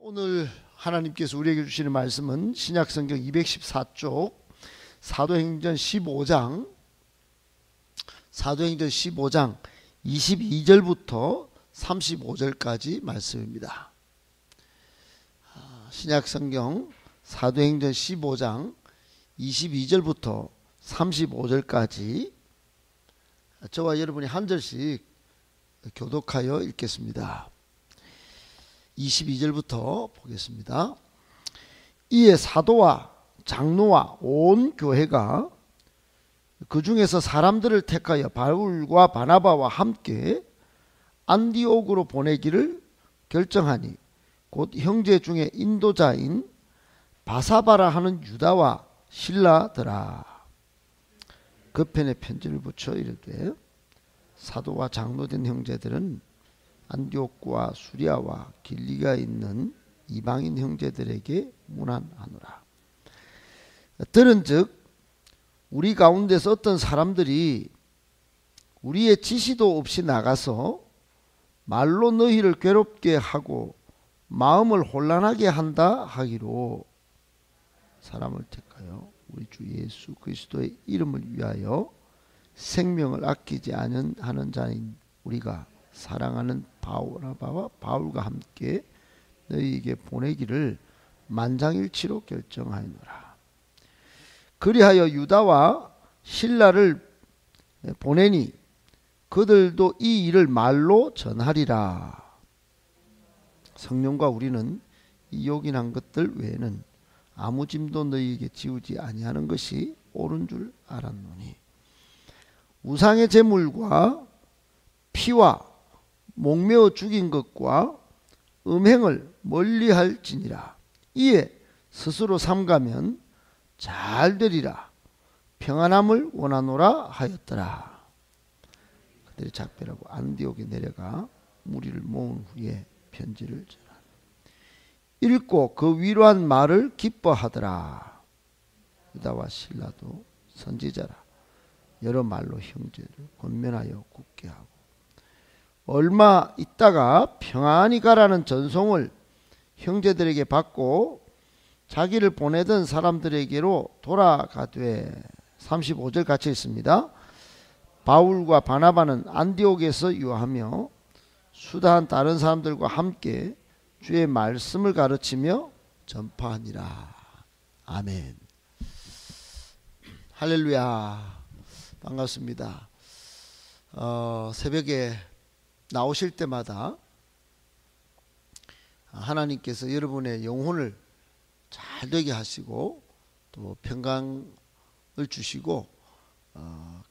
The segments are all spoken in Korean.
오늘 하나님께서 우리에게 주시는 말씀은 신약성경 214쪽 사도행전 15장 22절부터 35절까지 말씀입니다. 신약성경 사도행전 15장 22절부터 35절까지 저와 여러분이 한 절씩 교독하여 읽겠습니다. 22절부터 보겠습니다. 이에 사도와 장로와 온 교회가 그 중에서 사람들을 택하여 바울과 바나바와 함께 안디옥으로 보내기를 결정하니 곧 형제 중에 인도자인 바사바라 하는 유다와 실라더라. 그 편에 편지를 붙여 이르되 사도와 장로된 형제들은 안디옥과 수리아와 길리가에 있는 이방인 형제들에게 문안하노라. 들은즉 우리 가운데서 어떤 사람들이 우리의 지시도 없이 나가서 말로 너희를 괴롭게 하고 마음을 혼란하게 한다 하기로 사람을 택하여 우리 주 예수 그리스도의 이름을 위하여 생명을 아끼지 않은 자인 우리가 사랑하는 바나바와 바울과 함께 너희에게 보내기를 만장일치로 결정하였노라. 그리하여 유다와 실라를 보내니 그들도 이 일을 말로 전하리라. 성령과 우리는 이 요긴한 것들 외에는 아무 짐도 너희에게 지우지 아니하는 것이 옳은 줄 알았노니 우상의 제물과 피와 목매어 죽인 것과 음행을 멀리할지니라. 이에 스스로 삼가면 잘 되리라. 평안함을 원하노라 하였더라. 그들이 작별하고 안디옥에 내려가 무리를 모은 후에 편지를 전하니 읽고 그 위로한 말을 기뻐하더라. 유다와 실라도 선지자라. 여러 말로 형제를 권면하여 굳게 하고 얼마 있다가 평안히 가라는 전송을 형제들에게 받고 자기를 보내던 사람들에게로 돌아가되 35절 같이 있습니다. 바울과 바나바는 안디옥에서 유하며 수다한 다른 사람들과 함께 주의 말씀을 가르치며 전파하니라. 아멘. 할렐루야. 반갑습니다. 새벽에 나오실 때마다 하나님께서 여러분의 영혼을 잘 되게 하시고 또 평강을 주시고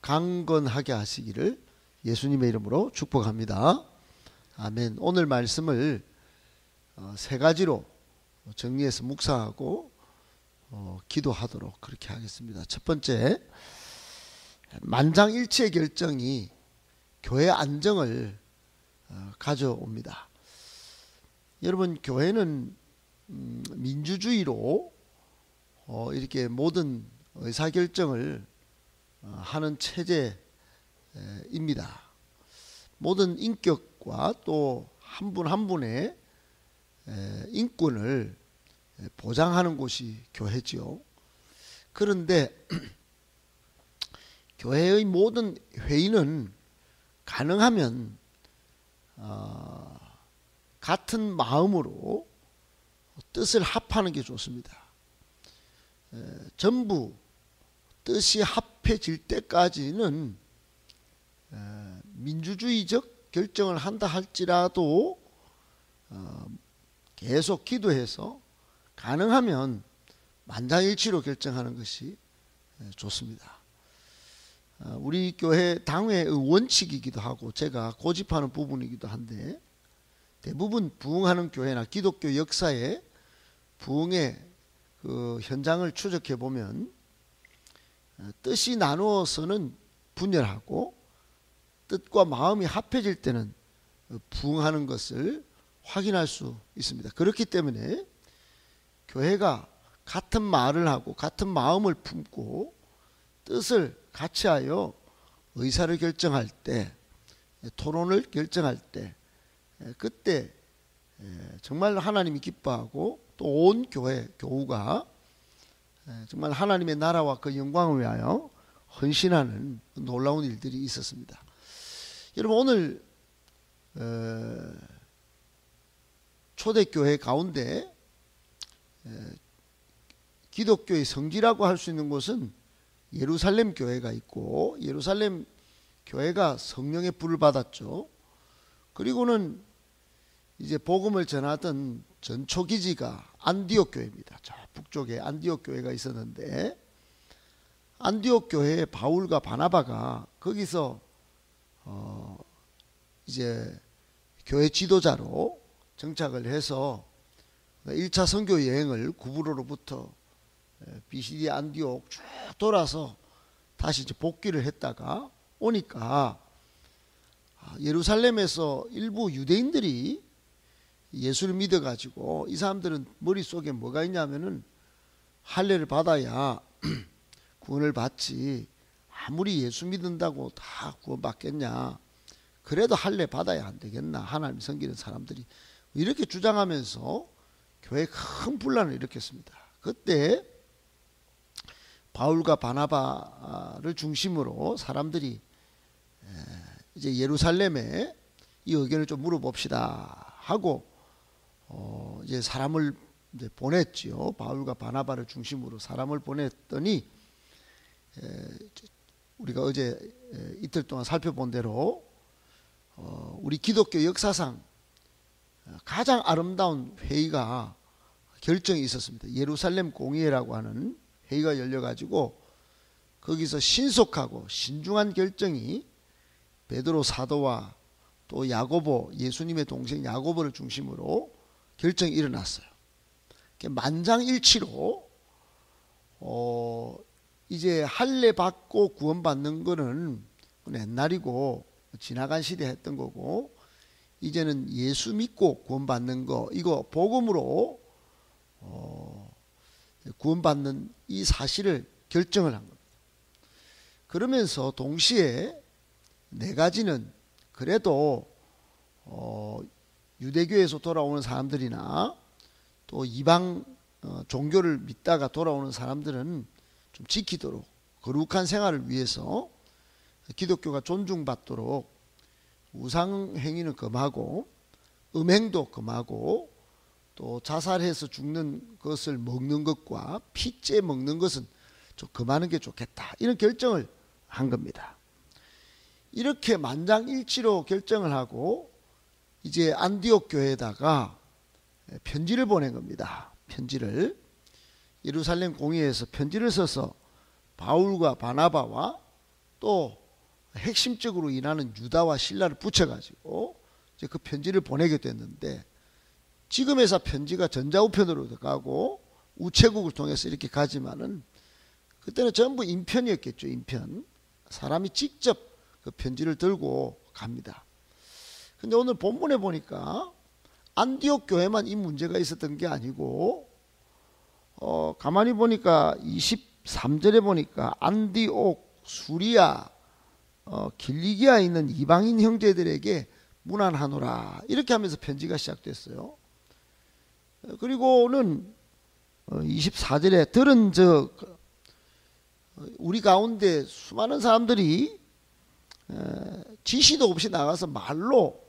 강건하게 하시기를 예수님의 이름으로 축복합니다. 아멘. 오늘 말씀을 세 가지로 정리해서 묵상하고 기도하도록 그렇게 하겠습니다. 첫 번째, 만장일치의 결정이 교회 안정을 가져옵니다. 여러분, 교회는 민주주의로 이렇게 모든 의사결정을 하는 체제입니다. 모든 인격과 또 한 분 한 분의 인권을 보장하는 곳이 교회지요. 그런데 교회의 모든 회의는 가능하면 같은 마음으로 뜻을 합하는 게 좋습니다. 전부 뜻이 합해질 때까지는 민주주의적 결정을 한다 할지라도 계속 기도해서 가능하면 만장일치로 결정하는 것이 좋습니다. 우리 교회 당회의 원칙이기도 하고 제가 고집하는 부분이기도 한데 대부분 부흥하는 교회나 기독교 역사의 부흥의 그 현장을 추적해 보면 뜻이 나누어서는 분열하고 뜻과 마음이 합해질 때는 부흥하는 것을 확인할 수 있습니다. 그렇기 때문에 교회가 같은 말을 하고 같은 마음을 품고 뜻을 같이 하여 의사를 결정할 때, 토론을 결정할 때 그때 정말 하나님이 기뻐하고 또 온 교우가 정말 하나님의 나라와 그 영광을 위하여 헌신하는 놀라운 일들이 있었습니다. 여러분, 오늘 초대교회 가운데 기독교의 성지라고 할 수 있는 곳은 예루살렘 교회가 있고, 예루살렘 교회가 성령의 불을 받았죠. 그리고는 이제 복음을 전하던 전초기지가 안디옥 교회입니다. 저 북쪽에 안디옥 교회가 있었는데, 안디옥 교회의 바울과 바나바가 거기서 이제 교회 지도자로 정착을 해서 1차 선교 여행을 구브로로부터 BCD 안디옥 쭉 돌아서 다시 이제 복귀를 했다가 오니까 예루살렘에서 일부 유대인들이 예수를 믿어가지고, 이 사람들은 머릿속에 뭐가 있냐면은 할례를 받아야 구원을 받지, 아무리 예수 믿는다고 다 구원받겠냐, 그래도 할례 받아야 안 되겠나, 하나님 섬기는 사람들이 이렇게 주장하면서 교회에 큰 분란을 일으켰습니다. 그때 바울과 바나바를 중심으로 사람들이 이제 예루살렘에 이 의견을 좀 물어봅시다 하고 이제 사람을 이제 보냈지요. 바울과 바나바를 중심으로 사람을 보냈더니 우리가 어제 이틀 동안 살펴본 대로 우리 기독교 역사상 가장 아름다운 회의가 결정이 있었습니다. 예루살렘 공의회라고 하는 회의가 열려가지고 거기서 신속하고 신중한 결정이 베드로 사도와 또 야고보, 예수님의 동생 야고보를 중심으로 결정이 일어났어요. 만장일치로 이제 할례 받고 구원받는 거는 옛날이고 지나간 시대에 했던 거고, 이제는 예수 믿고 구원받는 거, 이거 복음으로 구원받는 이 사실을 결정을 한 겁니다. 그러면서 동시에 네 가지는 그래도 유대교에서 돌아오는 사람들이나 또 이방 종교를 믿다가 돌아오는 사람들은 좀 지키도록, 거룩한 생활을 위해서 기독교가 존중받도록 우상 행위는 금하고 음행도 금하고 또 자살해서 죽는 것을 먹는 것과 피째 먹는 것은 좀 금하는 게 좋겠다, 이런 결정을 한 겁니다. 이렇게 만장일치로 결정을 하고 이제 안디옥 교회에다가 편지를 보낸 겁니다. 편지를 예루살렘 공의회에서 편지를 써서 바울과 바나바와 또 핵심적으로 일하는 유다와 실라를 붙여가지고 이제 그 편지를 보내게 됐는데, 지금에서 편지가 전자우편으로 가고 우체국을 통해서 이렇게 가지만은 그때는 전부 인편이었겠죠. 인편. 사람이 직접 그 편지를 들고 갑니다. 근데 오늘 본문에 보니까 안디옥 교회만 이 문제가 있었던 게 아니고 가만히 보니까 23절에 보니까 안디옥, 수리아, 길리기아에 있는 이방인 형제들에게 문안하노라, 이렇게 하면서 편지가 시작됐어요. 그리고는 24절에 들은 적, 우리 가운데 수많은 사람들이 지시도 없이 나가서 말로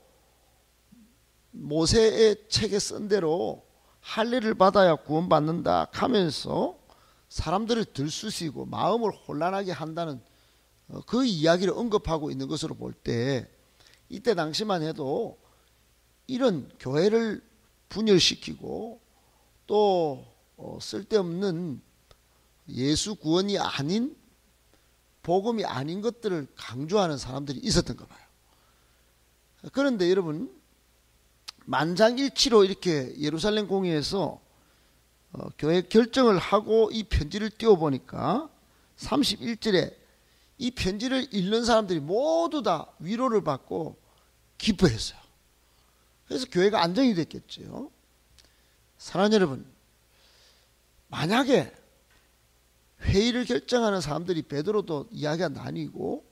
모세의 책에 쓴 대로 할례를 받아야 구원받는다 하면서 사람들을 들쑤시고 마음을 혼란하게 한다는 그 이야기를 언급하고 있는 것으로 볼 때, 이때 당시만 해도 이런 교회를 분열시키고 또 쓸데없는 예수 구원이 아닌, 복음이 아닌 것들을 강조하는 사람들이 있었던가 봐요. 그런데 여러분, 만장일치로 이렇게 예루살렘 공의회에서 교회 결정을 하고 이 편지를 띄워보니까 31절에 이 편지를 읽는 사람들이 모두 다 위로를 받고 기뻐했어요. 그래서 교회가 안정이 됐겠죠. 사랑하는 여러분, 만약에 회의를 결정하는 사람들이 베드로도 이야기가 나뉘고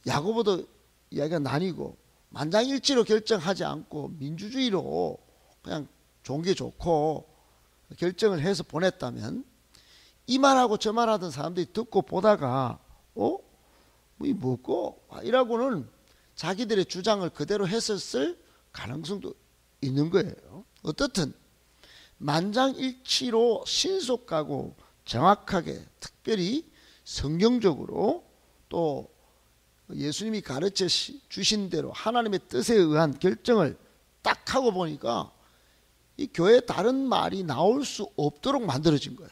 야고보도 이야기가 나뉘고 만장일치로 결정하지 않고 민주주의로 그냥 좋은 게 좋고 결정을 해서 보냈다면 이 말하고 저 말하던 사람들이 듣고 보다가 뭐 이 뭐고 이라고는 자기들의 주장을 그대로 했었을 가능성도 있는 거예요. 어떻든 만장일치로 신속하고 정확하게 특별히 성경적으로 또 예수님이 가르쳐 주신 대로 하나님의 뜻에 의한 결정을 딱 하고 보니까 이 교회에 다른 말이 나올 수 없도록 만들어진 거예요.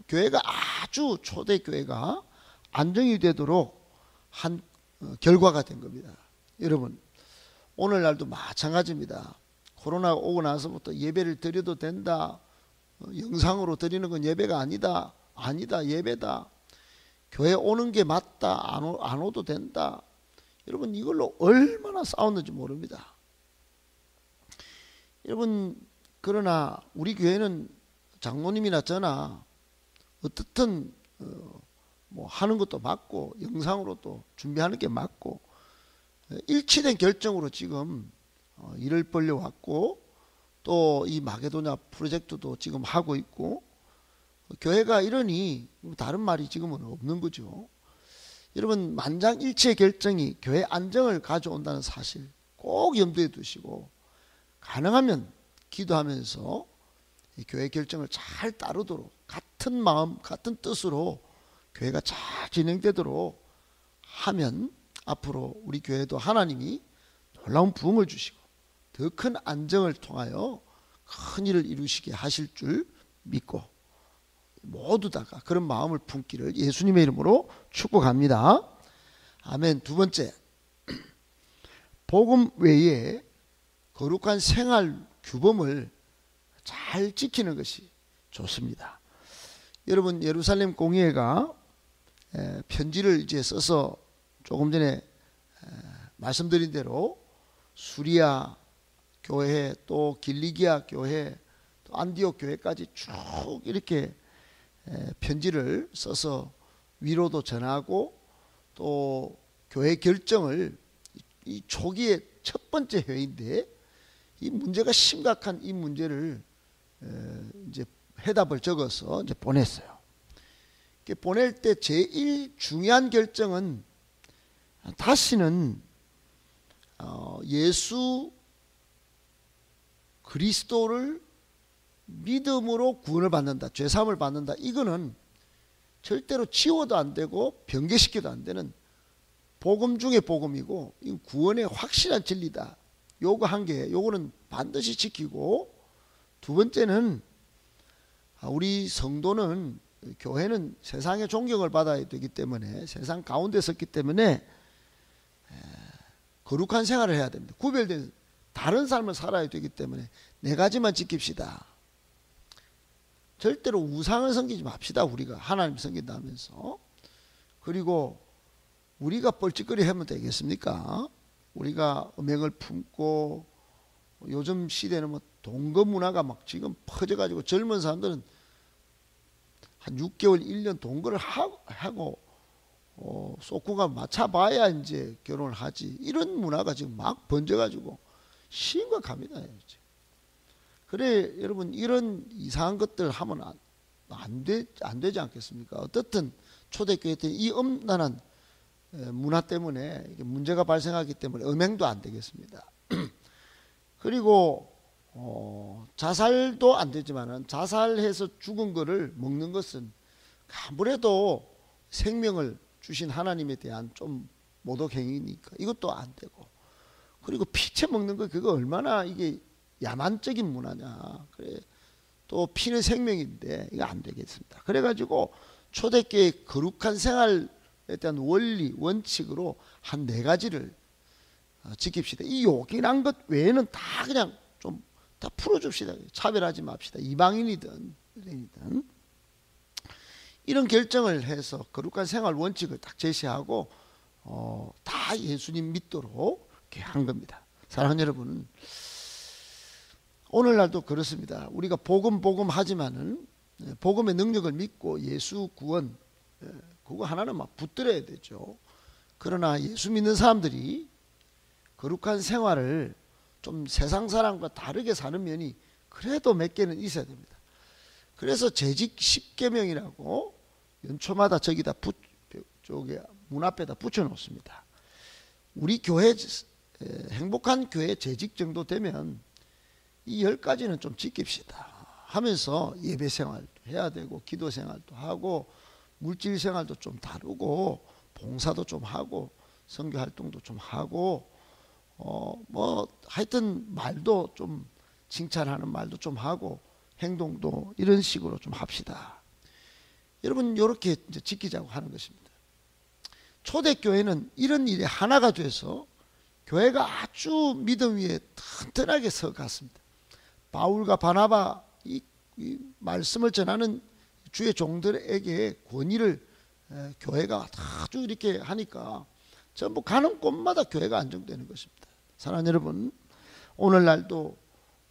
교회가 아주 초대 교회가 안정이 되도록 한 결과가 된 겁니다. 여러분 오늘날도 마찬가지입니다. 코로나가 오고 나서부터 예배를 드려도 된다. 영상으로 드리는 건 예배가 아니다. 아니다. 예배다. 교회 오는 게 맞다. 안 오도 된다. 여러분 이걸로 얼마나 싸웠는지 모릅니다. 여러분 그러나 우리 교회는 장로님이나 저나 어떻든 뭐 하는 것도 맞고 영상으로 또 준비하는 게 맞고 일치된 결정으로 지금 일을 벌려왔고 또 이 마게도냐 프로젝트도 지금 하고 있고 교회가 이러니 다른 말이 지금은 없는 거죠. 여러분 만장일치의 결정이 교회 안정을 가져온다는 사실 꼭 염두에 두시고 가능하면 기도하면서 이 교회 결정을 잘 따르도록 같은 마음 같은 뜻으로 교회가 잘 진행되도록 하면 앞으로 우리 교회도 하나님이 놀라운 부흥을 주시고 더 큰 안정을 통하여 큰 일을 이루시게 하실 줄 믿고 모두 다가 그런 마음을 품기를 예수님의 이름으로 축복합니다. 아멘. 두 번째, 복음 외에 거룩한 생활 규범을 잘 지키는 것이 좋습니다. 여러분 예루살렘 공회가 편지를 이제 써서 조금 전에 말씀드린 대로 수리아 교회 또 길리기아 교회 또 안디옥 교회까지 쭉 이렇게 편지를 써서 위로도 전하고 또 교회 결정을 이 초기의 첫 번째 회의인데 이 문제가 심각한 이 문제를 이제 해답을 적어서 이제 보냈어요. 보낼 때 제일 중요한 결정은 다시는 예수 그리스도를 믿음으로 구원을 받는다, 죄사함을 받는다. 이거는 절대로 지워도 안 되고 변개시켜도 안 되는 복음 중의 복음이고 이 구원의 확실한 진리다. 요거 한 개, 요거는 반드시 지키고 두 번째는 우리 성도는 교회는 세상의 존경을 받아야 되기 때문에 세상 가운데 섰기 때문에 거룩한 생활을 해야 됩니다. 구별된 다른 삶을 살아야 되기 때문에 네 가지만 지킵시다. 절대로 우상을 섬기지 맙시다. 우리가 하나님 섬긴다 하면서. 그리고 우리가 뻘짓거리 하면 되겠습니까? 우리가 음행을 품고 요즘 시대는 뭐 동거 문화가 막 지금 퍼져가지고 젊은 사람들은 한 6개월, 1년 동거를 하고 소쿠가 맞춰봐야 이제 결혼을 하지. 이런 문화가 지금 막 번져가지고 심각합니다. 그래 여러분 이런 이상한 것들 하면 안 되지 않겠습니까? 어떻든 초대교회 때 이 엄난한 문화 때문에 이게 문제가 발생하기 때문에 음행도 안 되겠습니다. 그리고 자살도 안 되지만은 자살해서 죽은 거를 먹는 것은 아무래도 생명을 주신 하나님에 대한 좀 모독 행위니까 이것도 안 되고, 그리고 피채 먹는 거 그거 얼마나 이게 야만적인 문화냐. 그래 또 피는 생명인데 이거 안 되겠습니다. 그래가지고 초대교회 거룩한 생활에 대한 원리 원칙으로 한 네 가지를 지킵시다. 이 요긴한 것 외에는 다 그냥 좀 다 풀어줍시다. 차별하지 맙시다. 이방인이든 유대인이든 이런 결정을 해서 거룩한 생활 원칙을 딱 제시하고 다 예수님 믿도록 이렇게 한 겁니다. 사랑하는 여러분, 오늘날도 그렇습니다. 우리가 복음 하지만은 복음의 능력을 믿고 예수 구원 그거 하나는 막 붙들어야 되죠. 그러나 예수 믿는 사람들이 거룩한 생활을 좀 세상 사람과 다르게 사는 면이 그래도 몇 개는 있어야 됩니다. 그래서 재직 10계명이라고 연초마다 저기다 쪽에 문 앞에다 붙여 놓습니다. 우리 교회 행복한 교회 재직 정도 되면 이 10가지는 좀 지킵시다 하면서 예배 생활도 해야 되고 기도 생활도 하고 물질 생활도 좀 다루고 봉사도 좀 하고 선교 활동도 좀 하고 뭐 하여튼 말도 좀 칭찬하는 말도 좀 하고 행동도 이런 식으로 좀 합시다. 여러분 이렇게 이제 지키자고 하는 것입니다. 초대교회는 이런 일에 하나가 돼서 교회가 아주 믿음 위에 튼튼하게 서갔습니다. 바울과 바나바 이 말씀을 전하는 주의 종들에게 권위를 교회가 아주 이렇게 하니까 전부 가는 곳마다 교회가 안정되는 것입니다. 사랑하는 여러분, 오늘날도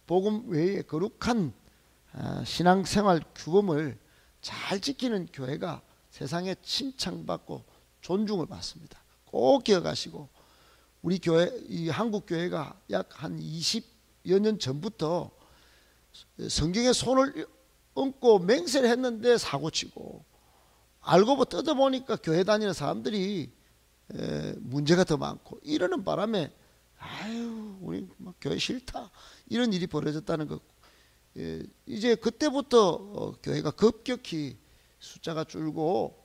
복음 외에 거룩한 신앙생활 규범을 잘 지키는 교회가 세상에 칭찬받고 존중을 받습니다. 꼭 기억하시고 우리 교회, 이 한국 교회가 약 한 20여 년 전부터 성경에 손을 얹고 맹세를 했는데 사고치고 알고 보니 뜯어보니까 교회 다니는 사람들이 문제가 더 많고 이러는 바람에 아유 우리 교회 싫다 이런 일이 벌어졌다는 것. 이제 그때부터 교회가 급격히 숫자가 줄고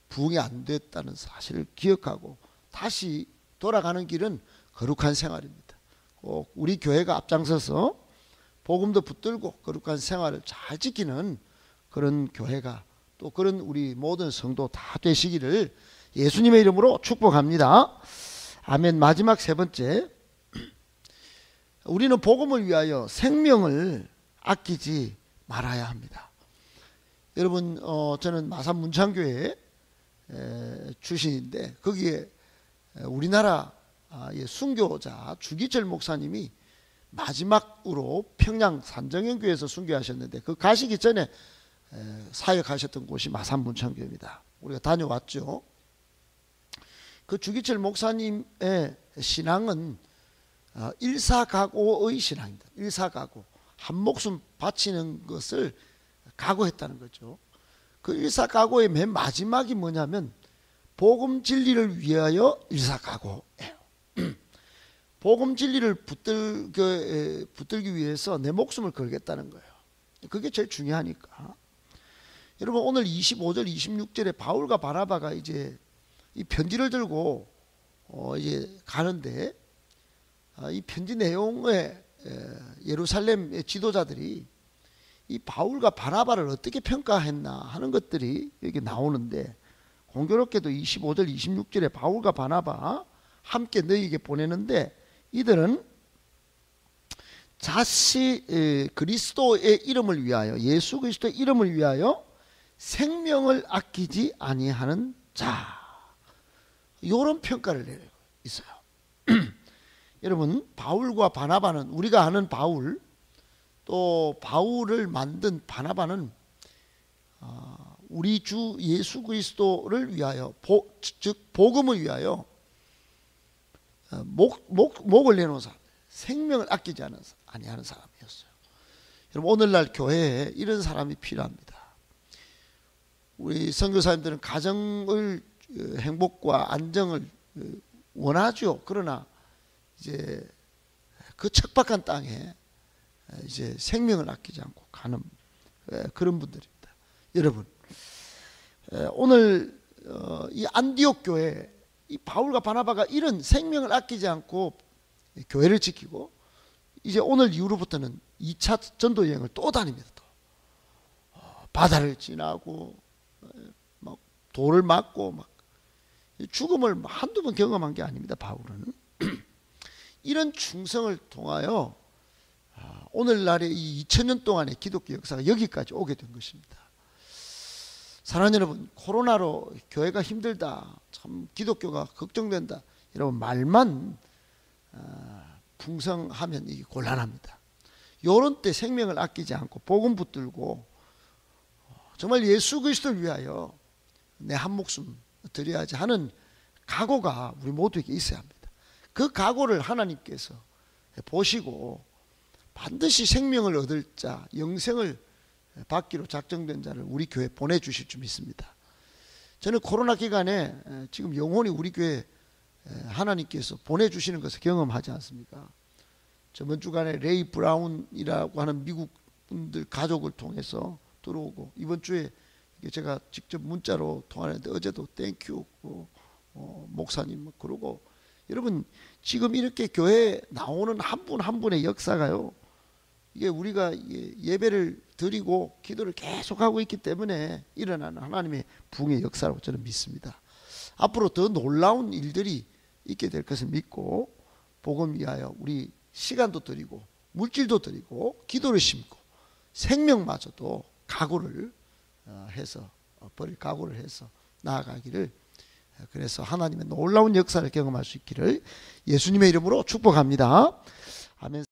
부흥이 안 됐다는 사실을 기억하고 다시 돌아가는 길은 거룩한 생활입니다. 꼭 우리 교회가 앞장서서 복음도 붙들고 거룩한 생활을 잘 지키는 그런 교회가 또 그런 우리 모든 성도 다 되시기를 예수님의 이름으로 축복합니다. 아멘. 마지막 세 번째, 우리는 복음을 위하여 생명을 아끼지 말아야 합니다. 여러분 저는 마산 문창교회 출신인데 거기에 우리나라 순교자 주기철 목사님이 마지막으로 평양 산정현교회에서 순교하셨는데 그 가시기 전에 사역하셨던 곳이 마산 문창교회입니다. 우리가 다녀왔죠. 그 주기철 목사님의 신앙은 일사각오의 신앙입니다. 일사각오, 한 목숨 바치는 것을 각오했다는 거죠. 그 일사각오의 맨 마지막이 뭐냐면 복음 진리를 위하여 일사각오예요. 복음 진리를 붙들기 위해서 내 목숨을 걸겠다는 거예요. 그게 제일 중요하니까. 여러분 오늘 25절 26절에 바울과 바나바가 이제 이 편지를 들고 이제 가는데 이 편지 내용에 예루살렘의 지도자들이 이 바울과 바나바를 어떻게 평가했나 하는 것들이 여기 나오는데 공교롭게도 25절 26절에 바울과 바나바 함께 너희에게 보내는데 이들은 자시 그리스도의 이름을 위하여 예수 그리스도의 이름을 위하여 생명을 아끼지 아니하는 자, 이런 평가를 내리고 있어요. 여러분 바울과 바나바는 우리가 아는 바울 또 바울을 만든 바나바는 우리 주 예수 그리스도를 위하여 즉 복음을 위하여 목을 내놓은 사람, 생명을 아끼지 아니하는 사람이었어요. 여러분 오늘날 교회에 이런 사람이 필요합니다. 우리 선교사님들은 가정을 행복과 안정을 원하죠. 그러나 이제 그 척박한 땅에 이제 생명을 아끼지 않고 가는 그런 분들입니다. 여러분 오늘 이 안디옥 교회 이 바울과 바나바가 이런 생명을 아끼지 않고 교회를 지키고 이제 오늘 이후로부터는 2차 전도 여행을 또 다닙니다. 또 바다를 지나고 막 돌을 맞고 막 죽음을 한두 번 경험한 게 아닙니다. 바울은 이런 충성을 통하여 오늘날의 이 2000년 동안의 기독교 역사가 여기까지 오게 된 것입니다. 사랑하는 여러분, 코로나로 교회가 힘들다, 참 기독교가 걱정된다, 여러분 말만 풍성하면 이게 곤란합니다. 이런 때 생명을 아끼지 않고 복음 붙들고 정말 예수 그리스도를 위하여 내 한 목숨 드려야지 하는 각오가 우리 모두에게 있어야 합니다. 그 각오를 하나님께서 보시고 반드시 생명을 얻을 자, 영생을 받기로 작정된 자를 우리 교회에 보내주실 줄 믿습니다. 저는 코로나 기간에 지금 영혼이 우리 교회에 하나님께서 보내주시는 것을 경험하지 않습니까? 저번 주간에 레이 브라운이라고 하는 미국 분들 가족을 통해서 들어오고, 이번 주에 제가 직접 문자로 통화했는데 어제도 땡큐 목사님 그러고, 여러분 지금 이렇게 교회에 나오는 한 분 한 분의 역사가요, 이게 우리가 예배를 드리고 기도를 계속하고 있기 때문에 일어나는 하나님의 부흥의 역사라고 저는 믿습니다. 앞으로 더 놀라운 일들이 있게 될 것을 믿고, 복음 위하여 우리 시간도 드리고 물질도 드리고 기도를 심고 생명마저도 각오를 해서 버릴 각오를 해서 나아가기를, 그래서 하나님의 놀라운 역사를 경험할 수 있기를 예수님의 이름으로 축복합니다. 아멘.